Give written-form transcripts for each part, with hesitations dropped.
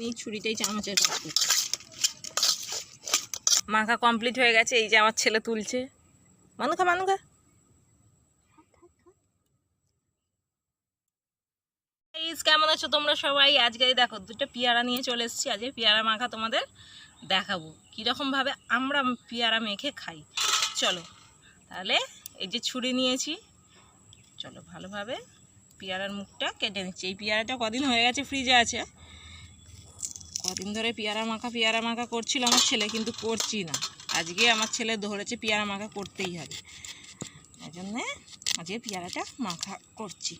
এই ছুরিটাই চামচের কাজ করছে। মাখা কমপ্লিট হয়ে গেছে। এই যে আমার ছেলে তুলছে। মানুখা মানুখা। কেমন আছো তোমরা সবাই? আজকে দেখো দুটো পেয়ারা নিয়ে চলে এসেছি। আজকে পেয়ারা মাখা তোমাদের দেখাবো কীরকম ভাবে আমরা পেয়ারা মেখে খাই। চলো তাহলে এই যে ছুরি নিয়েছি, চলো ভালোভাবে পেয়ারার মুখটা কেটে নিচ্ছি। এই পেয়ারাটা কদিন হয়ে গেছে ফ্রিজে আছে, কদিন ধরে পেয়ারা মাখা করছিল আমার ছেলে, কিন্তু করছি না। আজকে আমার ছেলে ধরেছে পেয়ারা মাখা করতেই হবে, এই জন্যে আজকে পেয়ারাটা মাখা করছি।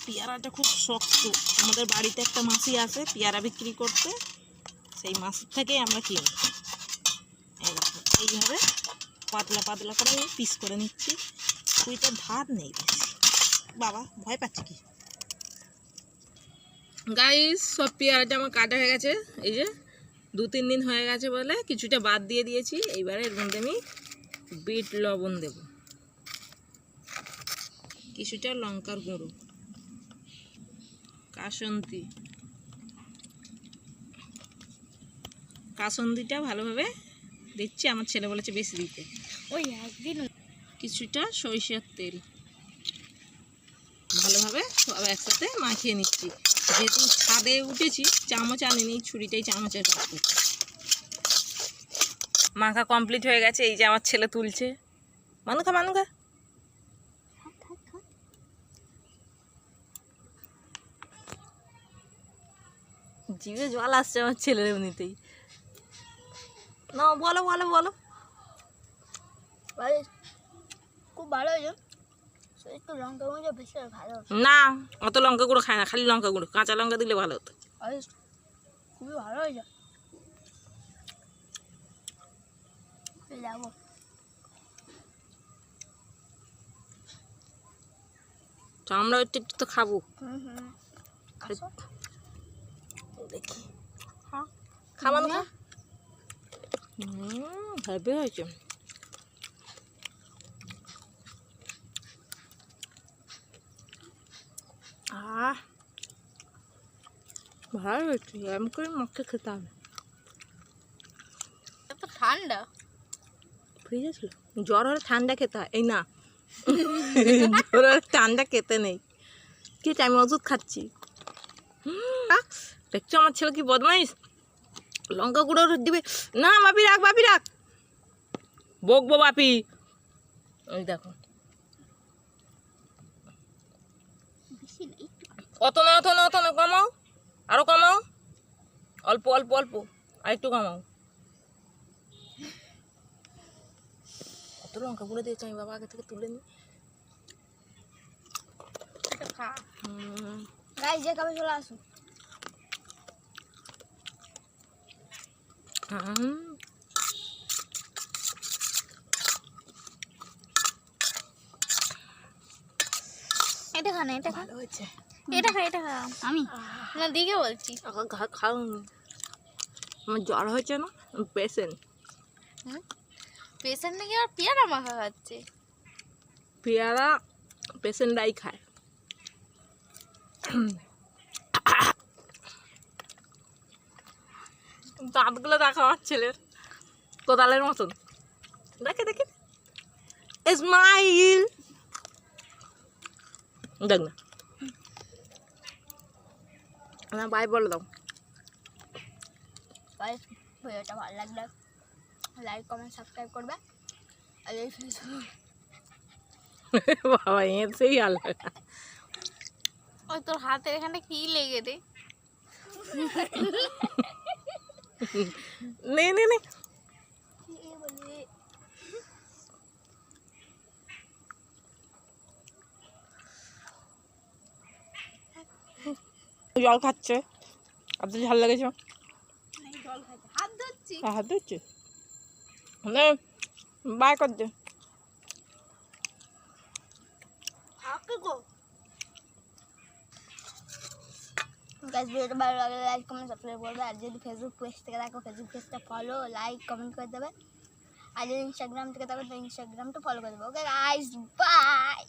পেয়ারাটা খুব শক্ত। আমাদের বাড়িতে একটা মাসি আছে পেয়ারা বিক্রি করতে, সেই মাসির থেকেই আমরা কিনি। এইভাবে পাতলা পাতলা করে পিস করে নিচ্ছি। ছুরিটার ধার নেই বেশি। বাবা ভয় পাচ্ছে কি? গাইস, সব পেয়ারাটা আমার কাটা হয়ে গেছে। এই যে 2-3 দিন হয়ে গেছে বলে কিছুটা বাদ দিয়ে দিয়েছি। এইবারে এর মধ্যে আমি বিট লবণ দেব, কিছুটা লঙ্কার গুঁড়ো, কাসন্দিটা ভালোভাবে দিচ্ছি। আমার ছেলে বলেছে বেশি দিতে। ওই একদিন কিছুটা সরিষার তেল ভালোভাবে সব একসাথে মাখিয়ে নিচ্ছি। যেহেতু ছাদে উঠেছি, চামচ আনিনি, ছুরিটাই চামচের কাজ করছে। মাখা কমপ্লিট হয়ে গেছে। এই যে আমার ছেলে তুলছে। মানুখা মানুখা। জিভে জল আসছে আমার ছেলের এমনিতেই। না বলো বলো বলো। খুব ভালো হয়েছে। একটু লঙ্কা গুঁড়ো বেশি ভালো। না, অত লঙ্কা গুঁড়ো খায় না, খালি লঙ্কা গুঁড়ো। কাঁচা লঙ্কা দিলে ভালো হতো। খুবই ভালো হয়েছে। যাবো তো আমরা একটু একটু তো খাবো। দেখি খাওয়ানো খা। হেভি হয়েছে। ভালো হয়েছে। এম করে মাখে খেতে হবে। ঠান্ডা ফ্রিজে ছিল। জ্বর হলে ঠান্ডা খেতে হয়। এই না, জ্বর হলে ঠান্ডা খেতে নেই। কি আমি ওষুধ খাচ্ছি। দেখছো আমার ছেলে কি বদমাইশ। লঙ্কা গুঁড়ো দিবে না। বাপি রাখ, বাপি রাখ, বকবো বাপি। ওই দেখো, অত না অত না অত না, কমাও, আরো কমাও, অল্প অল্প অল্প, আর একটু কমাও। কত লঙ্কা গুঁড়ো দিয়েছি আমি বাবা, আগে থেকে তুলে নি। গাইস, যে খাবে চলে আসুন। এটা খা না, এটা খা, ভালো হয়েছে। এটা খা, এটা খা। আমি না দিকে বলছি খাও। আমার জ্বর হয়েছে না, পেশেন্ট। পেশেন্ট নাকি আর পেয়ারা মাখা খাচ্ছে? পেয়ারা পেশেন্টরাই খায়। দাঁতগুলো দেখা আমার ছেলের কোদালের মতন। দেখে দেখে স্মাইল। দেখ না, বাই বলে দাও। ভিডিওটা ভালো লাগলে লাইক কমেন্ট সাবস্ক্রাইব করবে। আর এই বাবা সেই আলাদা। ওই তোর হাতের এখানে কি লেগে রে? নে নে নে, জল খাচ্ছে। আপনার ঝাল লেগেছে? জল খাচ্ছে, হাত ধরছি। হাত ধরছে বাই কর দে। গাইস, ভিডিওটা ভালো লাগলে লাইক কমেন্ট সাবস্ক্রাইব করবে। আর যদি ফেসবুক পেজ থেকে দেখো, ফেসবুক পেজটা ফলো লাইক কমেন্ট করে দেবে। আর যদি ইনস্টাগ্রাম থেকে দেখো তো ইনস্টাগ্রামটা ফলো করে দেবে। Okay guys, by.